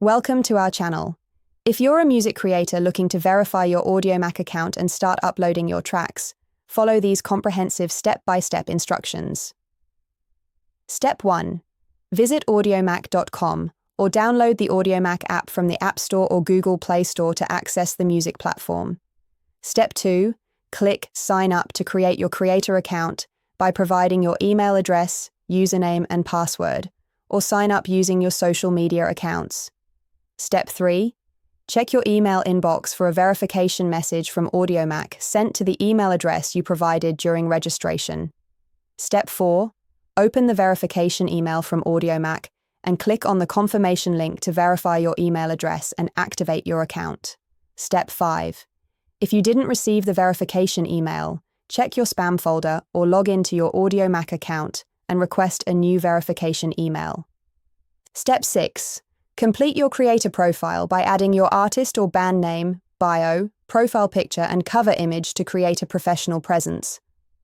Welcome to our channel. If you're a music creator looking to verify your Audiomack account and start uploading your tracks, follow these comprehensive step-by-step instructions. Step 1. Visit audiomack.com or download the Audiomack app from the App Store or Google Play Store to access the music platform. Step 2. Click Sign Up to create your creator account by providing your email address, username, and password, or sign up using your social media accounts. Step 3. Check your email inbox for a verification message from Audiomack sent to the email address you provided during registration. Step 4. Open the verification email from Audiomack and click on the confirmation link to verify your email address and activate your account. Step 5. If you didn't receive the verification email, check your spam folder or log into your Audiomack account and request a new verification email. Step 6. Complete your creator profile by adding your artist or band name, bio, profile picture, and cover image to create a professional presence.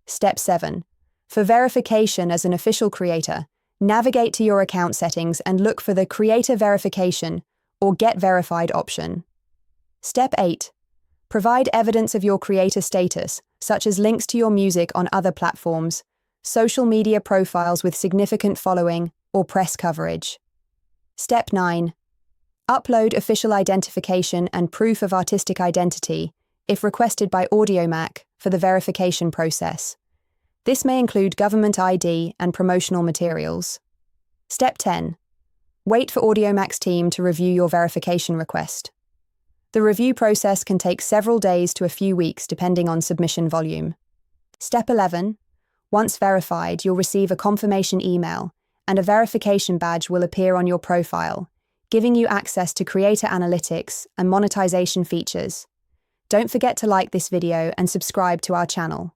Step 7. For verification as an official creator, navigate to your account settings and look for the Creator Verification or Get Verified option. Step 8. Provide evidence of your creator status, such as links to your music on other platforms, social media profiles with significant following, or press coverage. Step 9. Upload official identification and proof of artistic identity, if requested by Audiomack, for the verification process. This may include government ID and promotional materials. Step 10. Wait for Audiomack's team to review your verification request. The review process can take several days to a few weeks depending on submission volume. Step 11. Once verified, you'll receive a confirmation email, and a verification badge will appear on your profile, giving you access to creator analytics and monetization features. Don't forget to like this video and subscribe to our channel.